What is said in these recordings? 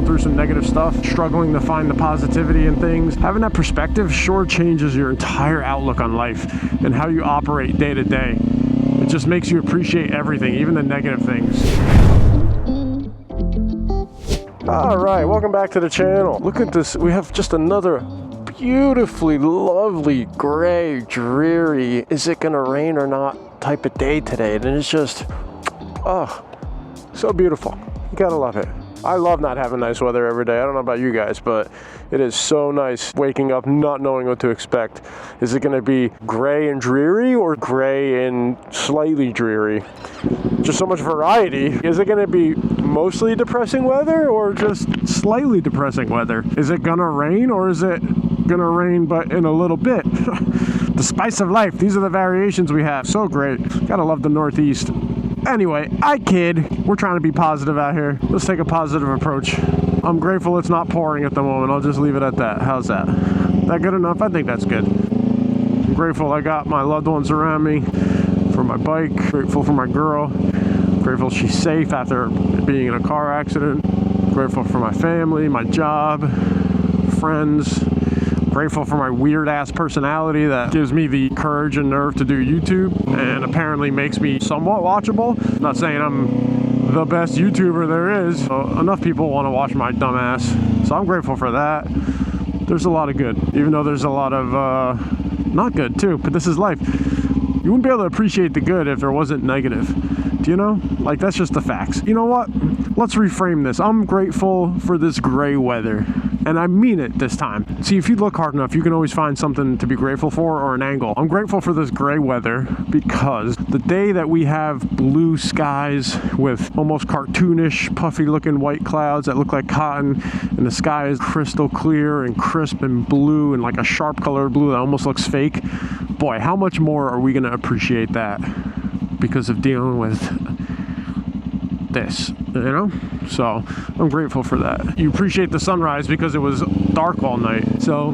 going through some negative stuff, struggling to find the positivity in things. Having that perspective sure changes your entire outlook on life and how you operate day to day. It just makes you appreciate everything, even the negative things. All right, welcome back to the channel. Look at this. We have just another beautifully lovely, gray, dreary, is it gonna rain or not type of day today. And it's just, oh, so beautiful. You gotta love it. I love not having nice weather every day. I don't know about you guys, but it is so nice waking up not knowing what to expect. Is it gonna be gray and dreary or gray and slightly dreary? Just so much variety. Is it gonna be mostly depressing weather or just slightly depressing weather? Is it gonna rain or is it gonna rain but in a little bit? The spice of life. These are the variations we have. So great. Gotta love the Northeast. Anyway, I kid. We're trying to be positive out here. Let's take a positive approach. I'm grateful it's not pouring at the moment. I'll just leave it at that. How's that? That good enough? I think that's good. I'm grateful I got my loved ones around me for my bike. Grateful for my girl. Grateful she's safe after being in a car accident. Grateful for my family, my job, friends. Grateful for my weird ass personality that gives me the courage and nerve to do YouTube and apparently makes me somewhat watchable. I'm not saying I'm the best YouTuber there is. Enough people want to watch my dumb ass. So I'm grateful for that. There's a lot of good, even though there's a lot of not good too, but this is life. You wouldn't be able to appreciate the good if there wasn't negative. Do you know? Like, that's just the facts. You know what? Let's reframe this. I'm grateful for this gray weather. And I mean it this time. See, if you look hard enough, you can always find something to be grateful for or an angle. I'm grateful for this gray weather because the day that we have blue skies with almost cartoonish, puffy looking white clouds that look like cotton, and the sky is crystal clear and crisp and blue and like a sharp colored blue that almost looks fake, boy, how much more are we gonna appreciate that because of dealing with this, you know? So I'm grateful for that. You appreciate the sunrise because it was dark all night. So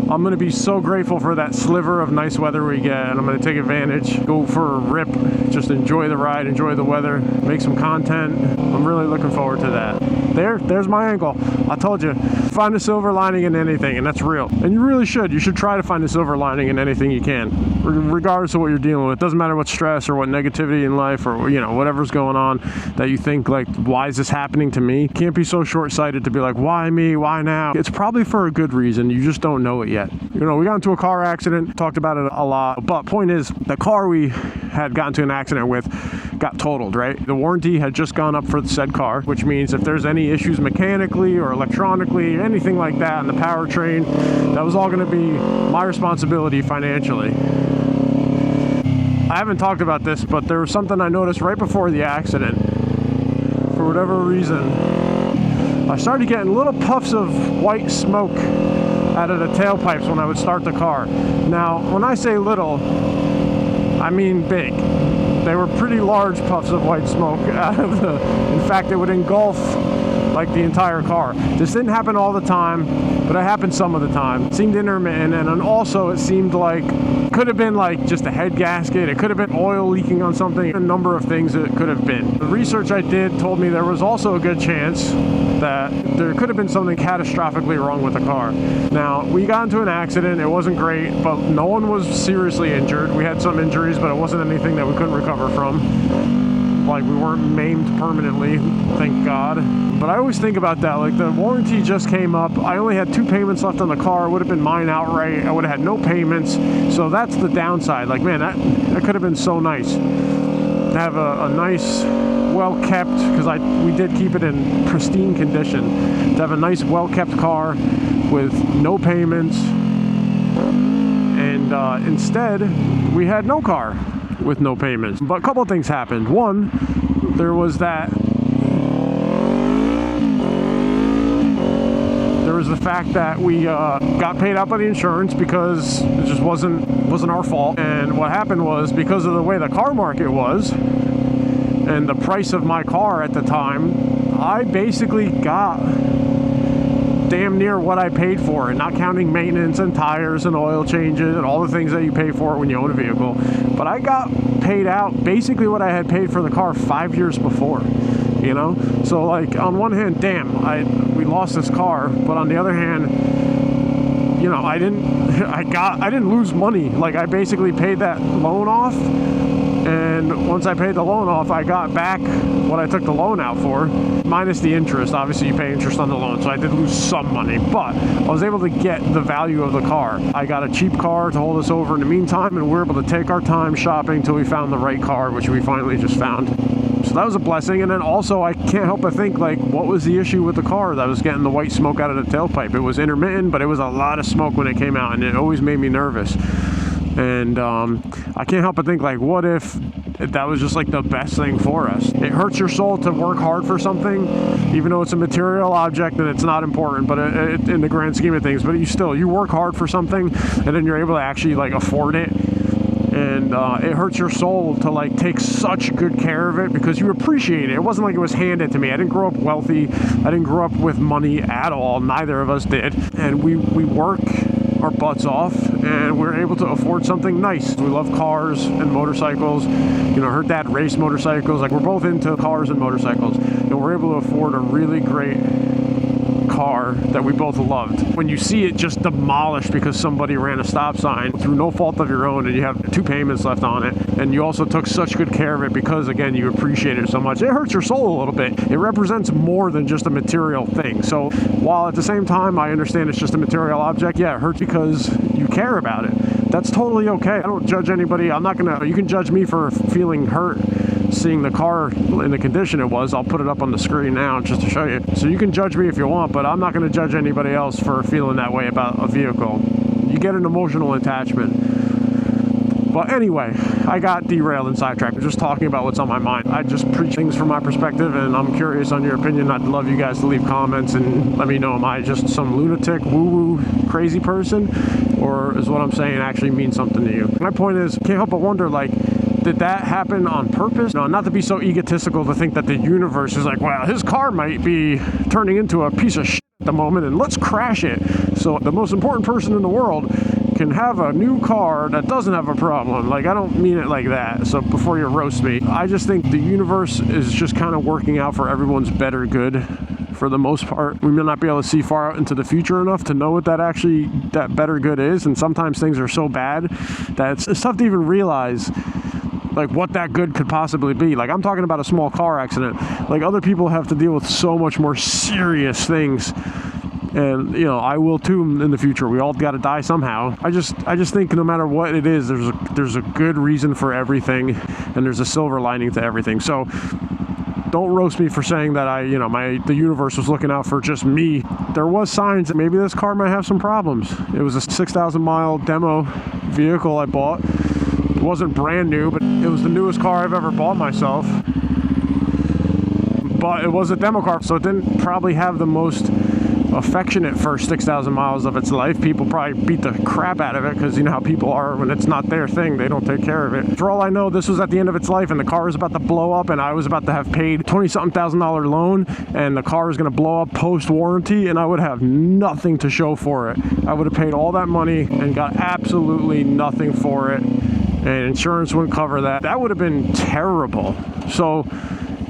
I'm gonna be so grateful for that sliver of nice weather we get, and I'm gonna take advantage, go for a rip, just enjoy the ride, enjoy the weather, make some content. I'm really looking forward to that. There's my angle. I told you, find a silver lining in anything, and that's real. And you really should. You should try to find a silver lining in anything you can, regardless of what you're dealing with. Doesn't matter what stress or what negativity in life or, you know, whatever's going on that you think like, why is this happening to me? Can't be so short-sighted to be like, why me? Why now? It's probably for a good reason. You just don't know it yet. You know, we got into a car accident, talked about it a lot, but point is, the car we had gotten into an accident with got totaled, right? The warranty had just gone up for the said car, which means if there's any issues mechanically or electronically, anything like that in the powertrain, that was all gonna be my responsibility financially. I haven't talked about this, but there was something I noticed right before the accident. For whatever reason, I started getting little puffs of white smoke out of the tailpipes when I would start the car. Now, when I say little, I mean big. They were pretty large puffs of white smoke out of the, in fact, it would engulf like the entire car. This didn't happen all the time, but it happened some of the time. It seemed intermittent, and also it seemed like, could have been like just a head gasket, it could have been oil leaking on something, a number of things it could have been. The research I did told me there was also a good chance that there could have been something catastrophically wrong with the car. Now, we got into an accident, it wasn't great, but no one was seriously injured. We had some injuries, but it wasn't anything that we couldn't recover from. Like, we weren't maimed permanently, thank God. But I always think about that, like the warranty just came up. I only had 2 payments left on the car. It would have been mine outright. I would have had no payments. So that's the downside. Like, man, that could have been so nice. To have a nice, well-kept, because we did keep it in pristine condition. To have a nice, well-kept car with no payments. And instead, we had no car with no payments. But a couple of things happened. One, there was that the fact that we got paid out by the insurance because it just wasn't our fault. And what happened was, because of the way the car market was and the price of my car at the time, I basically got damn near what I paid for it, not counting maintenance and tires and oil changes and all the things that you pay for when you own a vehicle. But I got paid out basically what I had paid for the car 5 years before, you know? So like, on one hand, damn, we lost this car, but on the other hand, you know, I didn't lose money. Like, I basically paid that loan off, and once I paid the loan off, I got back what I took the loan out for, minus the interest. Obviously, you pay interest on the loan, so I did lose some money, but I was able to get the value of the car. I got a cheap car to hold us over in the meantime, and we were able to take our time shopping until we found the right car, which we finally just found. So that was a blessing. And then also, I can't help but think, like, what was the issue with the car that was getting the white smoke out of the tailpipe? It was intermittent, but it was a lot of smoke when it came out, and it always made me nervous. And I can't help but think, like, what if that was just like the best thing for us? It hurts your soul to work hard for something, even though it's a material object and it's not important, but in the grand scheme of things. But you work hard for something, and then you're able to actually, like, afford it. And it hurts your soul to, like, take such good care of it because you appreciate it. It wasn't like it was handed to me. I didn't grow up wealthy. I didn't grow up with money at all. Neither of us did. And we work our butts off, and we're able to afford something nice. We love cars and motorcycles. You know, her dad raced motorcycles. Like, we're both into cars and motorcycles, and we're able to afford a really great car that we both loved. When you see it just demolished because somebody ran a stop sign through no fault of your own, and you have 2 payments left on it, and you also took such good care of it because, again, you appreciate it so much, it hurts your soul a little bit. It represents more than just a material thing. So while at the same time I understand it's just a material object, yeah, it hurts because you care about it. That's totally okay. I don't judge anybody. You can judge me for feeling hurt seeing the car in the condition it was. I'll put it up on the screen now just to show you. So you can judge me if you want, but I'm not going to judge anybody else for feeling that way about a vehicle. You get an emotional attachment. But anyway, I got derailed and sidetracked. I'm just talking about what's on my mind. I just preach things from my perspective, and I'm curious on your opinion. I'd love you guys to leave comments and let me know, am I just some lunatic, woo-woo, crazy person? Or is what I'm saying actually mean something to you? My point is, can't help but wonder, like, did that happen on purpose? No, not to be so egotistical to think that the universe is like, well, his car might be turning into a piece of shit at the moment, and let's crash it. So the most important person in the world can have a new car that doesn't have a problem. Like, I don't mean it like that. So before you roast me, I just think the universe is just kind of working out for everyone's better good. For the most part, we may not be able to see far out into the future enough to know what that better good is. And sometimes things are so bad that it's tough to even realize, like, what that good could possibly be. Like, I'm talking about a small car accident. Like, other people have to deal with so much more serious things. And, you know, I will too in the future. We all got to die somehow. I just think no matter what it is, there's a good reason for everything, and there's a silver lining to everything. So don't roast me for saying that the universe was looking out for just me. There was signs that maybe this car might have some problems. It was a 6,000 mile demo vehicle I bought. It wasn't brand new, but it was the newest car I've ever bought myself. But it was a demo car, so it didn't probably have the most affectionate first 6,000 miles of its life. People probably beat the crap out of it because you know how people are when it's not their thing, they don't take care of it. For all I know, this was at the end of its life and the car was about to blow up, and I was about to have paid $20-something thousand loan, and the car was going to blow up post warranty, and I would have nothing to show for it. I would have paid all that money and got absolutely nothing for it, and insurance wouldn't cover that. That would have been terrible. So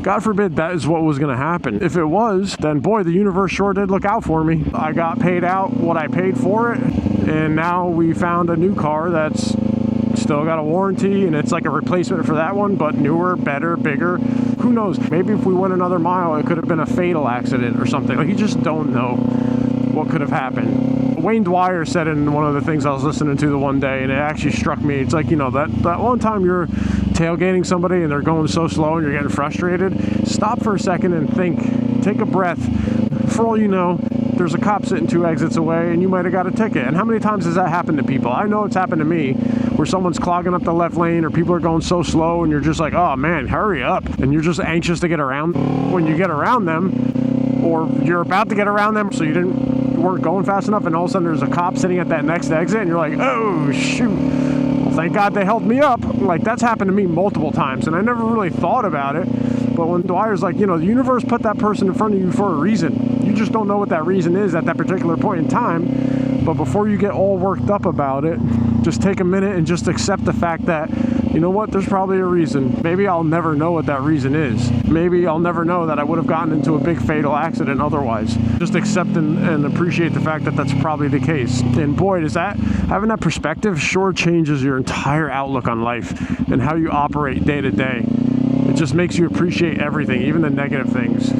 God forbid that is what was going to happen. If it was, then boy, the universe sure did look out for me. I got paid out what I paid for it, and now we found a new car that's still got a warranty, and it's like a replacement for that one, but newer, better, bigger. Who knows? Maybe if we went another mile, it could have been a fatal accident or something. Like, you just don't know what could have happened. Wayne Dwyer said in one of the things I was listening to the one day, and it actually struck me. It's like, you know, that one time you're tailgating somebody and they're going so slow and you're getting frustrated, stop for a second and think, take a breath. For all you know, there's a cop sitting 2 exits away and you might have got a ticket. And how many times has that happened to people? I know it's happened to me, where someone's clogging up the left lane or people are going so slow and you're just like, oh man, hurry up. And you're just anxious to get around. When you get around them, or you're about to get around them, so you weren't going fast enough, and all of a sudden there's a cop sitting at that next exit and you're like, oh shoot. Well, thank God they held me up. Like, that's happened to me multiple times and I never really thought about it. But when Dwyer's like, you know, the universe put that person in front of you for a reason. You just don't know what that reason is at that particular point in time. But before you get all worked up about it, just take a minute and just accept the fact that, you know what, there's probably a reason. Maybe I'll never know what that reason is. Maybe I'll never know that I would have gotten into a big fatal accident otherwise. Just accept and appreciate the fact that that's probably the case. And boy, does that, having that perspective sure changes your entire outlook on life and how you operate day to day. It just makes you appreciate everything, even the negative things.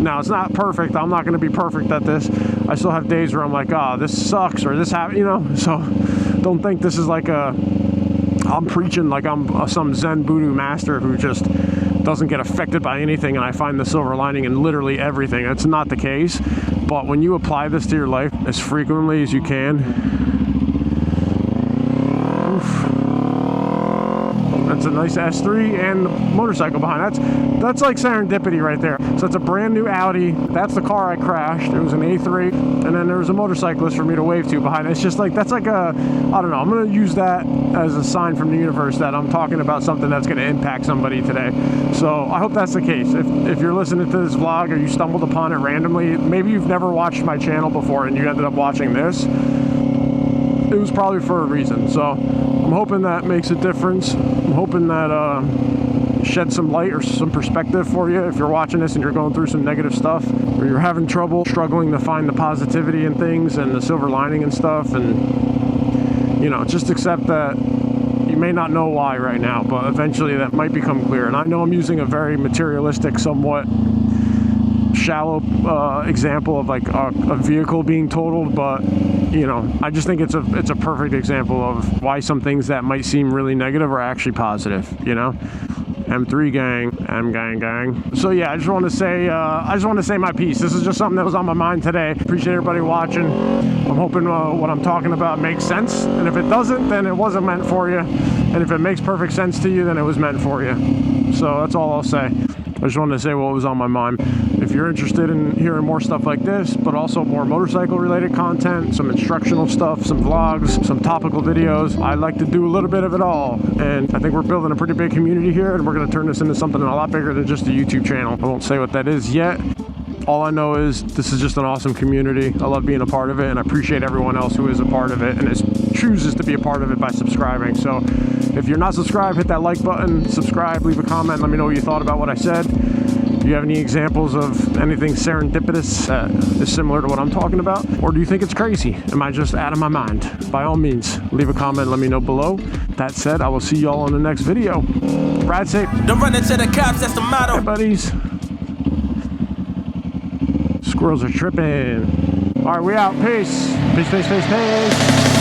Now, it's not perfect. I'm not going to be perfect at this. I still have days where I'm like, oh, this sucks, or this happened, you know? So don't think this is like I'm preaching like I'm some Zen Voodoo master who just doesn't get affected by anything and I find the silver lining in literally everything. That's not the case. But when you apply this to your life as frequently as you can, oof, that's a nice S3 and motorcycle behind. That's like serendipity right there. So it's a brand new Audi. That's the car I crashed. It was an A3, and then there was a motorcyclist for me to wave to behind. It's just like, that's like I don't know, I'm gonna use that as a sign from the universe that I'm talking about something that's gonna impact somebody today. So I hope that's the case. If you're listening to this vlog or you stumbled upon it randomly, maybe you've never watched my channel before and you ended up watching this, it was probably for a reason. So I'm hoping that makes a difference. I'm hoping that shed some light or some perspective for you if you're watching this and you're going through some negative stuff, or you're having trouble struggling to find the positivity in things and the silver lining and stuff. And, you know, just accept that you may not know why right now, but eventually that might become clear. And I know I'm using a very materialistic, somewhat shallow example of like a vehicle being totaled, but you know, I just think it's a perfect example of why some things that might seem really negative are actually positive, you know. M3 gang, M gang. So yeah, I just want to say my piece. This is just something that was on my mind today. Appreciate everybody watching. I'm hoping what I'm talking about makes sense, and if it doesn't, then it wasn't meant for you, and if it makes perfect sense to you, then it was meant for you. So that's all I'll say. I just wanted to say what was on my mind. If you're interested in hearing more stuff like this, but also more motorcycle related content, some instructional stuff, some vlogs, some topical videos, I like to do a little bit of it all. And I think we're building a pretty big community here, and we're going to turn this into something a lot bigger than just a YouTube channel. I won't say what that is yet. All I know is this is just an awesome community. I love being a part of it, and I appreciate everyone else who is a part of it and chooses to be a part of it by subscribing. So if you're not subscribed, hit that like button, subscribe, leave a comment, let me know what you thought about what I said. Do you have any examples of anything serendipitous that is similar to what I'm talking about? Or do you think it's crazy? Am I just out of my mind? By all means, leave a comment, let me know below. That said, I will see y'all in the next video. Ride safe. Don't run into the cops, that's the motto. Hey, buddies. Squirrels are tripping. All right, we out. Peace. Peace.